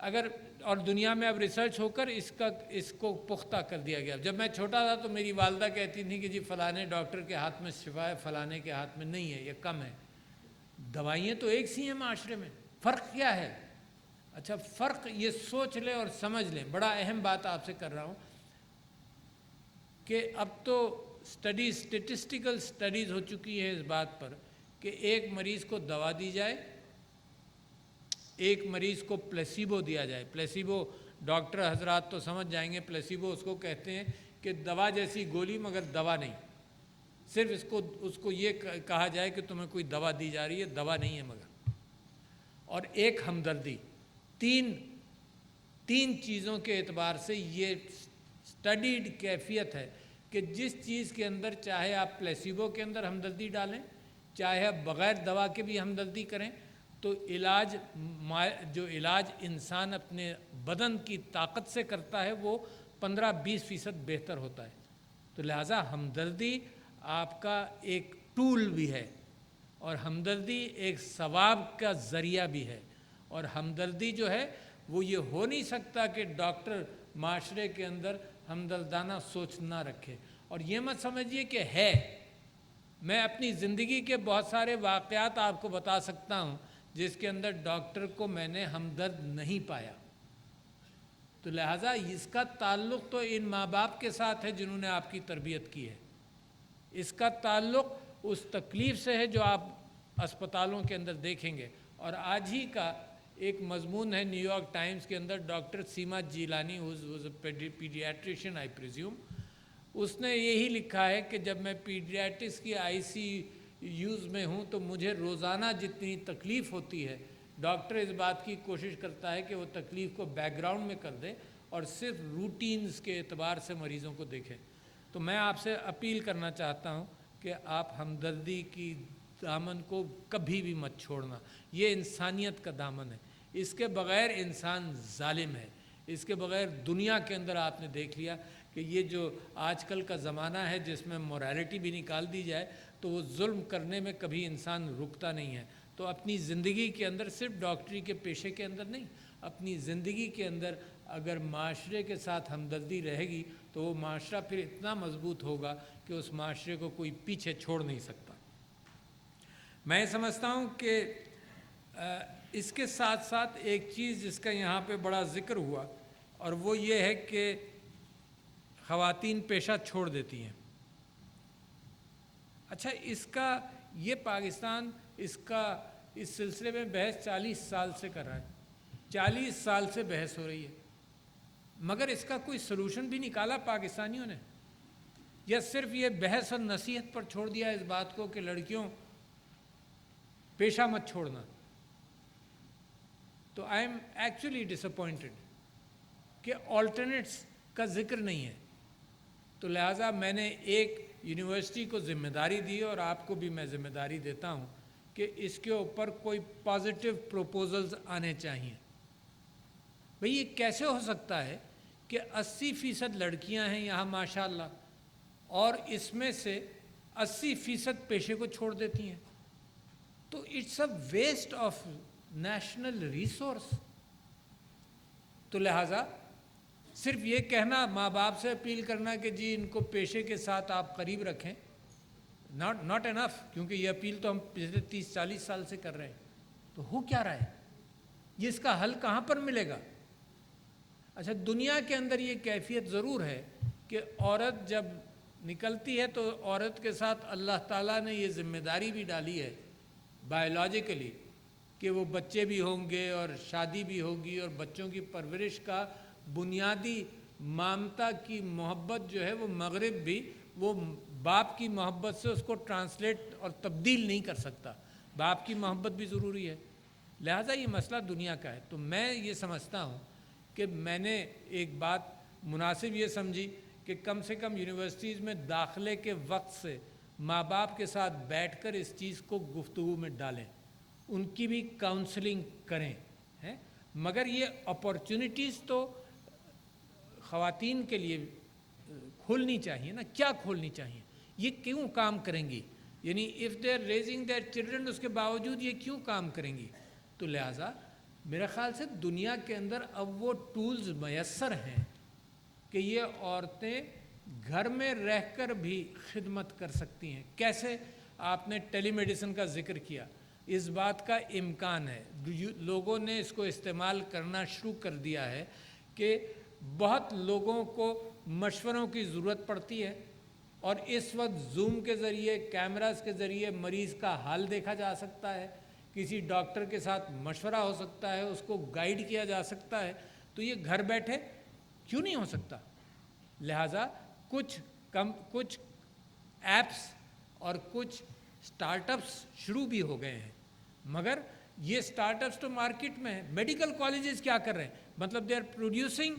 اگر اور دنیا میں اب ریسرچ ہو کر اس کو پختہ کر دیا گیا. جب میں چھوٹا تھا تو میری والدہ کہتی تھی کہ جی فلانے ڈاکٹر کے ہاتھ میں شفا ہے، فلانے کے ہاتھ میں نہیں ہے، یہ کم ہے. دوائیاں تو ایک سی ہیں معاشرے میں، فرق کیا ہے؟ اچھا فرق یہ سوچ لیں اور سمجھ لیں. بڑا اہم بات آپ سے کر رہا ہوں کہ اب تو اسٹیٹسٹیکل اسٹڈیز ہو چکی ہے اس بات پر کہ ایک مریض کو دوا دی جائے، ایک مریض کو پلیسیبو دیا جائے. پلیسیبو ڈاکٹر حضرات تو سمجھ جائیں گے، پلیسیبو اس کو کہتے ہیں کہ دوا جیسی گولی مگر دوا نہیں. صرف اس کو یہ کہا جائے کہ تمہیں کوئی دوا دی جا رہی ہے، دوا نہیں ہے مگر. اور ایک ہمدردی. تین چیزوں کے اعتبار سے یہ اسٹڈیڈ کیفیت ہے کہ جس چیز کے اندر چاہے آپ پلیسیبو کے اندر ہمدردی ڈالیں، چاہے آپ بغیر دوا کے بھی ہمدردی کریں، تو جو علاج انسان اپنے بدن کی طاقت سے کرتا ہے وہ 15-20% بہتر ہوتا ہے. تو لہٰذا ہمدردی آپ کا ایک ٹول بھی ہے، اور ہمدردی ایک ثواب کا ذریعہ بھی ہے. اور ہمدردی جو ہے وہ یہ ہو نہیں سکتا کہ ڈاکٹر معاشرے کے اندر ہمدردانہ سوچ نہ رکھے. اور یہ مت سمجھیے کہ ہے. میں اپنی زندگی کے بہت سارے واقعات آپ کو بتا سکتا ہوں جس کے اندر ڈاکٹر کو میں نے ہمدرد نہیں پایا. تو لہٰذا اس کا تعلق تو ان ماں باپ کے ساتھ ہے جنہوں نے آپ کی تربیت کی ہے. اس کا تعلق اس تکلیف سے ہے جو آپ اسپتالوں کے اندر دیکھیں گے. اور آج ہی کا ایک مضمون ہے نیو یارک ٹائمز کے اندر، doctor Seema Jilani was a پیڈیاٹریشین I presume. اس نے یہی لکھا ہے کہ جب میں پیڈیاٹرکس کی ICUs میں ہوں تو مجھے روزانہ جتنی تکلیف ہوتی ہے، ڈاکٹر اس بات کی کوشش کرتا ہے کہ وہ تکلیف کو بیک گراؤنڈ میں کر دے اور صرف روٹینز کے اعتبار سے مریضوں کو دیکھے. تو میں آپ سے اپیل کرنا چاہتا ہوں کہ آپ ہمدردی کی دامن کو کبھی بھی مت چھوڑنا. یہ انسانیت کا دامن ہے. اس کے بغیر انسان ظالم ہے. اس کے بغیر دنیا کے اندر آپ نے دیکھ لیا کہ یہ جو آج کل کا زمانہ ہے جس میں موریلٹی بھی نکال دی جائے تو وہ ظلم کرنے میں کبھی انسان رکتا نہیں ہے. تو اپنی زندگی کے اندر صرف ڈاکٹری کے پیشے کے اندر نہیں، اپنی زندگی کے اندر اگر معاشرے کے ساتھ ہمدردی رہے گی تو وہ معاشرہ پھر اتنا مضبوط ہوگا کہ اس معاشرے کو کوئی پیچھے چھوڑ نہیں سکتا. میں سمجھتا ہوں کہ اس کے ساتھ ساتھ ایک چیز جس کا یہاں پہ بڑا ذکر ہوا اور وہ یہ ہے کہ خواتین پیشہ چھوڑ دیتی ہیں. اچھا اس کا یہ پاکستان اس سلسلے میں بحث 40 سال سے کر رہا ہے. 40 سال سے بحث ہو رہی ہے، مگر اس کا کوئی سلوشن بھی نکالا پاکستانیوں نے، یا صرف یہ بحث اور نصیحت پر چھوڑ دیا اس بات کو کہ لڑکیوں پیشہ مت چھوڑنا. تو I am actually disappointed کہ آلٹرنیٹس کا ذکر نہیں ہے. تو لہٰذا میں نے ایک یونیورسٹی کو ذمہ داری دی اور آپ کو بھی میں ذمہ داری دیتا ہوں کہ اس کے اوپر کوئی پازیٹیو پروپوزلز آنے چاہیے. بھئی یہ کیسے ہو سکتا ہے کہ 80% لڑکیاں ہیں یہاں ماشاءاللہ اور اس میں سے 80% پیشے کو چھوڑ دیتی ہیں؟ تو it's a waste of national resource. تو لہٰذا صرف یہ کہنا، ماں باپ سے اپیل کرنا کہ جی ان کو پیشے کے ساتھ آپ قریب رکھیں، ناٹ انف، کیونکہ یہ اپیل تو ہم پچھلے 30-40 سال سے کر رہے ہیں. تو ہو کیا رہا ہے؟ یہ اس کا حل کہاں پر ملے گا؟ اچھا دنیا کے اندر یہ کیفیت ضرور ہے کہ عورت جب نکلتی ہے تو عورت کے ساتھ اللہ تعالیٰ نے یہ ذمہ داری بھی ڈالی ہے بایولوجیکلی کہ وہ بچے بھی ہوں گے اور شادی بھی ہوگی، اور بچوں کی پرورش کا بنیادی مامتا کی محبت جو ہے وہ مغرب بھی وہ باپ کی محبت سے اس کو ٹرانسلیٹ اور تبدیل نہیں کر سکتا. باپ کی محبت بھی ضروری ہے. لہٰذا یہ مسئلہ دنیا کا ہے. تو میں یہ سمجھتا ہوں کہ میں نے ایک بات مناسب یہ سمجھی کہ کم سے کم یونیورسٹیز میں داخلے کے وقت سے ماں باپ کے ساتھ بیٹھ کر اس چیز کو گفتگو میں ڈالیں، ان کی بھی کاؤنسلنگ کریں. مگر یہ اپارچونیٹیز تو خواتین کے لیے کھولنی چاہیے نا. کیا کھولنی چاہیے؟ یہ کیوں کام کریں گی؟ یعنی if they are raising their children, اس کے باوجود یہ کیوں کام کریں گی؟ تو لہٰذا میرے خیال سے دنیا کے اندر اب وہ ٹولز میسر ہیں کہ یہ عورتیں گھر میں رہ کر بھی خدمت کر سکتی ہیں. کیسے؟ آپ نے ٹیلی میڈیسن کا ذکر کیا، اس بات کا امکان ہے، لوگوں نے اس کو استعمال کرنا شروع کر دیا ہے کہ بہت لوگوں کو مشوروں کی ضرورت پڑتی ہے، اور اس وقت زوم کے ذریعے، کیمراز کے ذریعے مریض کا حال دیکھا جا سکتا ہے، کسی ڈاکٹر کے ساتھ مشورہ ہو سکتا ہے، اس کو گائیڈ کیا جا سکتا ہے. تو یہ گھر بیٹھے کیوں نہیں ہو سکتا؟ لہٰذا کچھ ایپس اور کچھ سٹارٹ اپس شروع بھی ہو گئے ہیں، مگر یہ سٹارٹ اپس تو مارکیٹ میں ہیں. میڈیکل کالجز کیا کر رہے ہیں؟ مطلب they are producing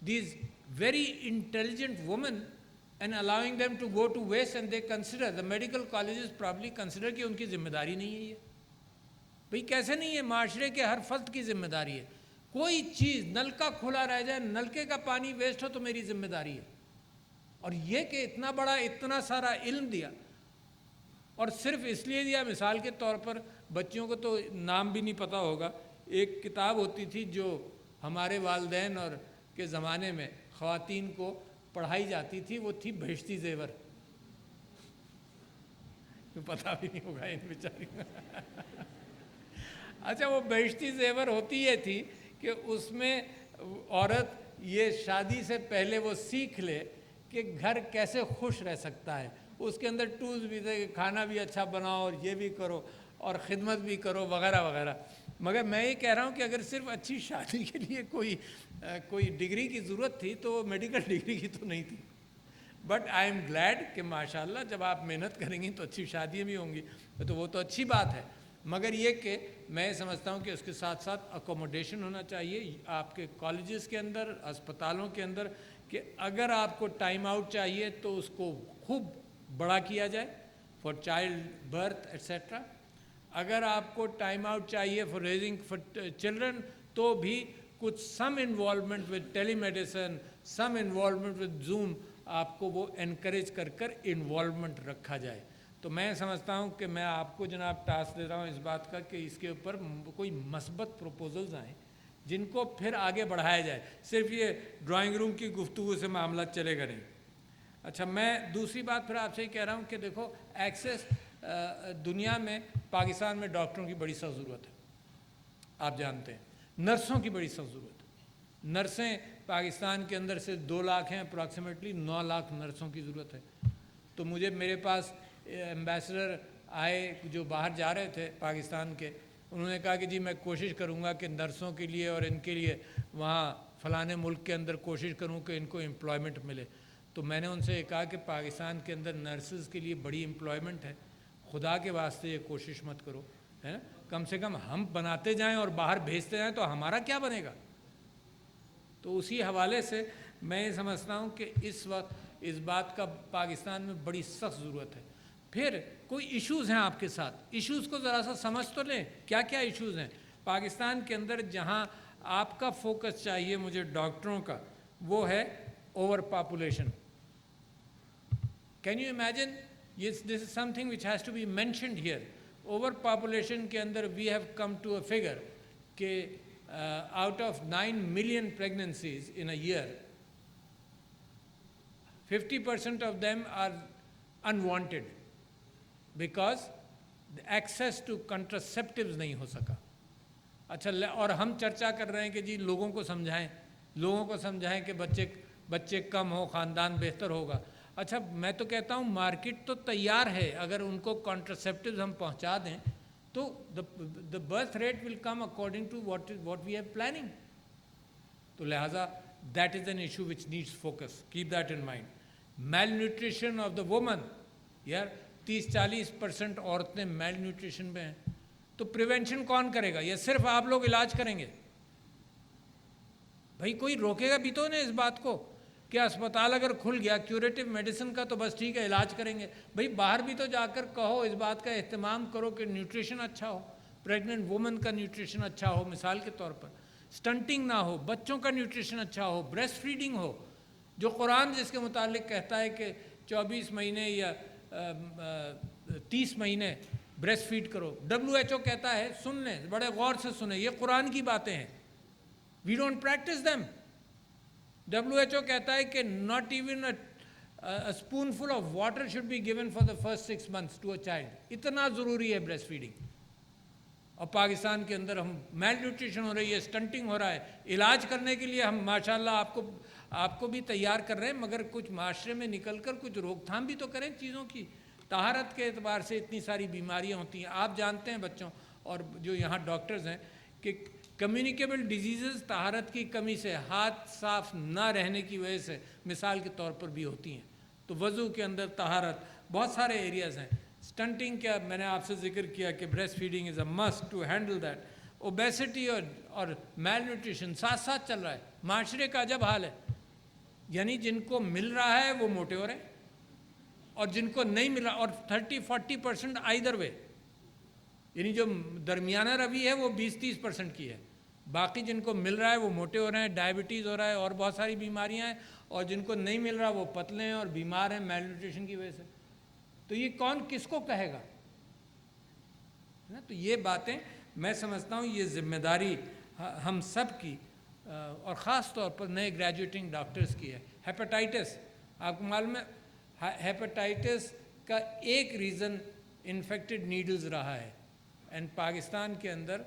these very intelligent women and allowing them to go to waste, and they consider, the medical colleges probably consider کہ ان کی ذمہ داری نہیں ہے. یہ بھئی کیسے نہیں ہے؟ معاشرے کے ہر فرد کی ذمہ داری ہے. کوئی چیز نلکا کھلا رہ جائے، نلکے کا پانی ویسٹ ہو تو میری ذمہ داری ہے. اور یہ کہ اتنا بڑا، اتنا سارا علم دیا، اور صرف اس لیے دیا، مثال کے طور پر بچوں کو تو نام بھی نہیں پتہ ہوگا، ایک کتاب ہوتی تھی جو ہمارے والدین اور کے زمانے میں خواتین کو پڑھائی جاتی تھی، وہ تھی بہشتی زیور. پتہ بھی نہیں ہوگا ان بیچاری. اچھا، وہ بہشتی زیور ہوتی یہ تھی کہ اس میں عورت یہ شادی سے پہلے وہ سیکھ لے کہ گھر کیسے خوش رہ سکتا ہے. اس کے اندر ٹولز بھی تھے کہ کھانا بھی اچھا بناؤ، اور یہ بھی کرو، اور خدمت بھی کرو، وغیرہ وغیرہ. مگر میں یہ کہہ رہا ہوں کہ اگر صرف اچھی شادی کے لیے کوئی ڈگری کی ضرورت تھی تو وہ میڈیکل ڈگری کی تو نہیں تھی. بٹ آئی ایم گلیڈ کہ ماشاءاللہ جب آپ محنت کریں گی تو اچھی شادیاں بھی ہوں گی، تو وہ تو اچھی بات ہے. مگر یہ کہ میں سمجھتا ہوں کہ اس کے ساتھ ساتھ اکوموڈیشن ہونا چاہیے آپ کے کالجز کے اندر، اسپتالوں کے اندر، کہ اگر آپ کو ٹائم آؤٹ چاہیے تو اس کو خوب بڑا کیا جائے فار چائلڈ برتھ ایٹسیٹرا. اگر آپ کو ٹائم آؤٹ چاہیے فار ریزنگ فار چلڈرن تو بھی کچھ some involvement with telemedicine, some involvement with Zoom, آپ کو وہ انکریج کر انوالومنٹ رکھا جائے. تو میں سمجھتا ہوں کہ میں آپ کو جناب ٹاسک دے رہا ہوں اس بات کا کہ اس کے اوپر کوئی مثبت پروپوزلز آئیں جن کو پھر آگے بڑھایا جائے. صرف یہ ڈرائنگ روم کی گفتگو سے معاملہ چلے گا نہیں. اچھا، میں دوسری بات پھر آپ سے یہ کہہ رہا ہوں کہ دیکھو ایکسیس دنیا میں، پاکستان میں ڈاکٹروں کی بڑی سخت ضرورت ہے، آپ جانتے ہیں. نرسوں کی بڑی سخت ضرورت ہے. نرسیں پاکستان کے اندر سے 2 لاکھ ہیں، اپراکسیمیٹلی 9 لاکھ نرسوں کی ضرورت ہے. تو میرے پاس ایمبیسڈر آئے جو باہر جا رہے تھے پاکستان کے، انہوں نے کہا کہ جی میں کوشش کروں گا کہ نرسوں کے لیے اور ان کے لیے وہاں فلانے ملک کے اندر کوشش کروں کہ ان کو امپلائمنٹ ملے. تو میں نے ان سے یہ کہا کہ پاکستان کے اندر نرسز کے لیے بڑی امپلائمنٹ ہے، خدا کے واسطے یہ کوشش مت کرو، ہے نا. کم سے کم ہم بناتے جائیں اور باہر بھیجتے جائیں تو ہمارا کیا بنے گا. تو اسی حوالے سے میں یہ سمجھتا ہوں کہ اس وقت اس بات کا پاکستان میں بڑی سخت ضرورت ہے. پھر کوئی ایشوز ہیں آپ کے ساتھ، ایشوز کو ذرا سا سمجھ تو لیں. کیا کیا ایشوز ہیں پاکستان کے اندر جہاں آپ کا فوکس چاہیے مجھے ڈاکٹروں کا؟ وہ ہے overpopulation. Can you imagine, this is something which has to be mentioned here. Overpopulation کے اندر we have come to a figure کہ out of 9 million pregnancies in a year, 50% of them are unwanted because the access to contraceptives نہیں ہو سکا. اچھا، اور ہم چرچا کر رہے ہیں کہ جی لوگوں کو سمجھائیں کہ بچے کم ہو، خاندان بہتر ہوگا. اچھا، میں تو کہتا ہوں مارکیٹ تو تیار ہے، اگر ان کو کانٹرسیپٹیوز ہم پہنچا دیں تو the birth rate will come according to what we are planning. تو لہٰذا that is an issue which needs focus. Keep that in mind. Malnutrition of the woman. یار 30-40% عورتیں میل نیوٹریشن میں ہیں. تو پریونشن کون کرے گا؟ یہ صرف آپ لوگ علاج کریں گے؟ بھائی کوئی روکے گا بھی تو نہیں اس بات کو کہ اسپتال اگر کھل گیا کیوریٹو میڈیسن کا تو بس ٹھیک ہے علاج کریں گے. بھئی باہر بھی تو جا کر کہو، اس بات کا اہتمام کرو کہ نیوٹریشن اچھا ہو، پریگننٹ وومن کا نیوٹریشن اچھا ہو، مثال کے طور پر سٹنٹنگ نہ ہو، بچوں کا نیوٹریشن اچھا ہو، بریسٹ فیڈنگ ہو، جو قرآن جس کے متعلق کہتا ہے کہ 24 مہینے یا 30 مہینے بریسٹ فیڈ کرو. WHO کہتا ہے, سن لیں بڑے غور سے سنیں, یہ قرآن کی باتیں ہیں, we don't practice them. WHO کہتا ہے کہ not even a spoonful of water should be given for the first 6 months to a child. اتنا ضروری ہے بریسٹ فیڈنگ. اور پاکستان کے اندر ہم میل نیوٹریشن ہو رہی ہے, اسٹنٹنگ ہو رہا ہے. علاج کرنے کے لیے ہم ماشاءاللہ آپ کو بھی تیار کر رہے ہیں, مگر کچھ معاشرے میں نکل کر کچھ روک تھام بھی تو کریں چیزوں کی. طہارت کے اعتبار سے اتنی ساری بیماریاں ہوتی ہیں, آپ جانتے ہیں بچوں اور جو یہاں ڈاکٹرز ہیں کہ کمیونیکیبل ڈیزیزز طہارت کی کمی سے, ہاتھ صاف نہ رہنے کی وجہ سے مثال کے طور پر بھی ہوتی ہیں. تو وضو کے اندر طہارت, بہت سارے ایریاز ہیں. اسٹنٹنگ کا میں نے آپ سے ذکر کیا کہ breast feeding is a must to handle that. Obesity اور میل نیوٹریشن ساتھ ساتھ چل رہا ہے. معاشرے کا عجب حال ہے, یعنی جن کو مل رہا ہے وہ موٹے ہو رہے ہیں, اور جن کو نہیں مل رہا, اور 30-40% آئیدر وے, یعنی جو درمیانہ روی ہے وہ 20-30% کی ہے. باقی جن کو مل رہا ہے وہ موٹے ہو رہے ہیں, ڈائبٹیز ہو رہا ہے اور بہت ساری بیماریاں ہیں, اور جن کو نہیں مل رہا وہ پتلے ہیں اور بیمار ہیں میل نیوٹریشن کی وجہ سے. تو یہ کون کس کو کہے گا؟ تو یہ باتیں میں سمجھتا ہوں یہ ذمہ داری ہم سب کی, اور خاص طور پر نئے گریجویٹنگ ڈاکٹرز کی ہے. ہیپاٹائٹس, آپ کو معلوم ہے ہیپاٹائٹس کا ایک ریزن انفیکٹڈ نیڈلز رہا ہے, اینڈ پاکستان کے اندر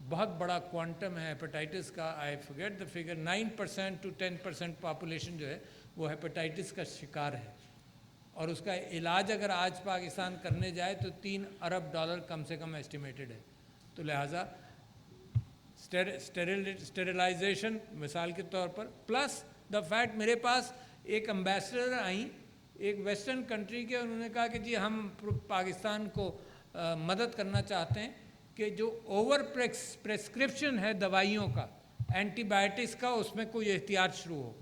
بہت بڑا کوانٹم ہے ہیپاٹائٹس کا. I forget the figure, 9% to 10% population جو ہے وہ ہیپاٹائٹس کا شکار ہے, اور اس کا علاج اگر آج پاکستان کرنے جائے تو $3 ارب کم سے کم ایسٹیمیٹڈ ہے. تو لہٰذا اسٹیرلائزیشن مثال کے طور پر, پلس دا فیکٹ میرے پاس ایک امبیسڈر آئیں ایک ویسٹرن کنٹری کے, انہوں نے کہا کہ جی ہم پاکستان کو مدد کرنا چاہتے ہیں کہ جو اوور پریسکرپشن ہے دوائیوں کا, اینٹی بائیوٹکس کا, اس میں کوئی احتیاط شروع ہو.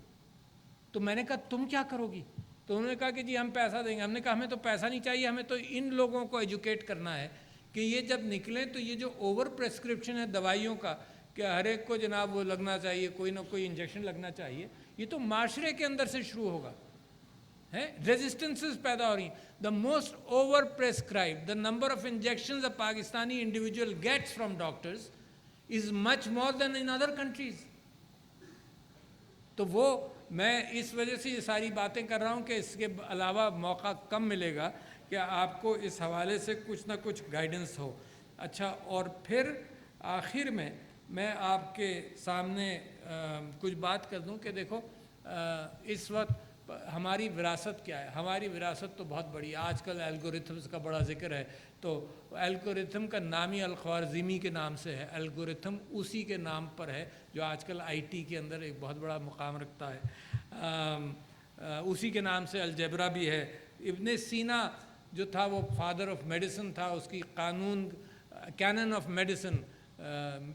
تو میں نے کہا تم کیا کرو گی؟ تو انہوں نے کہا کہ جی ہم پیسہ دیں گے. ہم نے کہا ہمیں تو پیسہ نہیں چاہیے, ہمیں تو ان لوگوں کو ایجوکیٹ کرنا ہے کہ یہ جب نکلیں تو یہ جو اوور پریسکرپشن ہے دوائیوں کا کہ ہر ایک کو جناب وہ لگنا چاہیے, کوئی نہ کوئی انجیکشن لگنا چاہیے, یہ تو معاشرے کے اندر سے شروع ہوگا. ریزسٹنسز پیدا ہو رہی ہیں. The most over prescribe, the number of injections a Pakistani individual gets from doctors is much more than in other countries. تو وہ میں اس وجہ سے یہ ساری باتیں کر رہا ہوں کہ اس کے علاوہ موقع کم ملے گا کہ آپ کو اس حوالے سے کچھ نہ کچھ گائیڈنس ہو. اچھا, اور پھر آخر میں آپ کے سامنے کچھ بات کر دوں کہ دیکھو اس وقت ہماری وراثت کیا ہے. ہماری وراثت تو بہت بڑی ہے. آج کل الگوریتھمز کا بڑا ذکر ہے, تو الگوریتھم کا نام ہی الخوارزمی کے نام سے ہے. الگوریتھم اسی کے نام پر ہے جو آج کل IT کے اندر ایک بہت بڑا مقام رکھتا ہے. اسی کے نام سے الجبرا بھی ہے. ابن سینا جو تھا وہ فادر آف میڈیسن تھا, اس کی کینن آف میڈیسن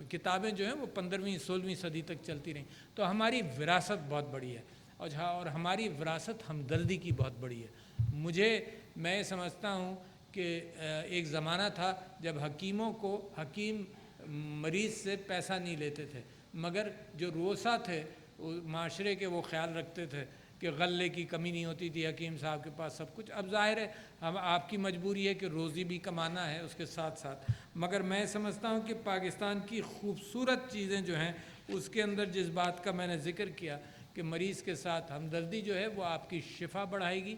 کتابیں جو ہیں وہ 15ویں-16ویں صدی تک چلتی رہیں. تو ہماری وراثت بہت بڑی ہے, اور ہماری وراثت ہمدردی کی بہت بڑی ہے. میں سمجھتا ہوں کہ ایک زمانہ تھا جب حکیم مریض سے پیسہ نہیں لیتے تھے, مگر جو روسا تھے معاشرے کے وہ خیال رکھتے تھے کہ غلے کی کمی نہیں ہوتی تھی, حکیم صاحب کے پاس سب کچھ. اب ظاہر ہے آپ کی مجبوری ہے کہ روزی بھی کمانا ہے اس کے ساتھ ساتھ, مگر میں سمجھتا ہوں کہ پاکستان کی خوبصورت چیزیں جو ہیں اس کے اندر جس بات کا میں نے ذکر کیا کہ مریض کے ساتھ ہمدردی جو ہے وہ آپ کی شفا بڑھائے گی,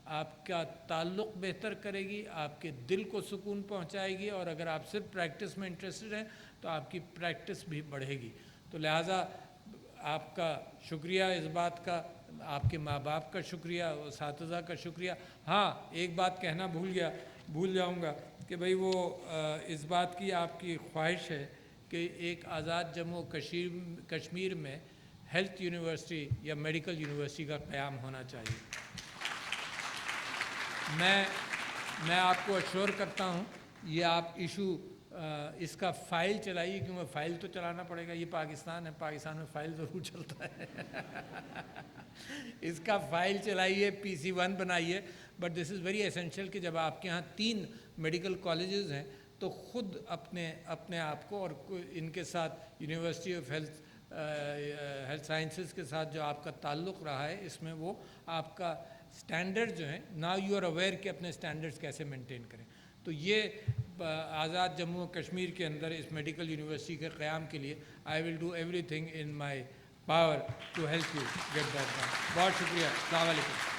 آپ کا تعلق بہتر کرے گی, آپ کے دل کو سکون پہنچائے گی, اور اگر آپ صرف پریکٹس میں انٹرسٹڈ ہیں تو آپ کی پریکٹس بھی بڑھے گی. تو لہٰذا آپ کا شکریہ اس بات کا, آپ کے ماں باپ کا شکریہ, اساتذہ کا شکریہ. ہاں, ایک بات کہنا بھول جاؤں گا کہ بھئی وہ اس بات کی آپ کی خواہش ہے کہ ایک آزاد جموں کشمیر میں ہیلتھ یونیورسٹی یا میڈیکل یونیورسٹی کا قیام ہونا چاہیے. میں آپ کو اشور کرتا ہوں, یہ آپ ایشو اس کا فائل چلائیے, کیونکہ فائل تو چلانا پڑے گا. یہ پاکستان ہے, پاکستان میں فائل ضرور چلتا ہے. اس کا فائل چلائیے, PC1 بنائیے. But this is very essential کہ جب آپ کے ہاں 3 میڈیکل کالجز ہیں تو خود اپنے آپ کو اور ان کے ساتھ یونیورسٹی آف ہیلتھ سائنسز کے ساتھ جو آپ کا تعلق رہا ہے, اس میں وہ آپ کا سٹینڈرڈ جو ہیں, ناؤ یو آر اویئر کہ اپنے سٹینڈرڈز کیسے مینٹین کریں. تو یہ آزاد جموں و کشمیر کے اندر اس میڈیکل یونیورسٹی کے قیام کے لیے I will do everything in my power to help you get that done. بہت شکریہ. السلام علیکم.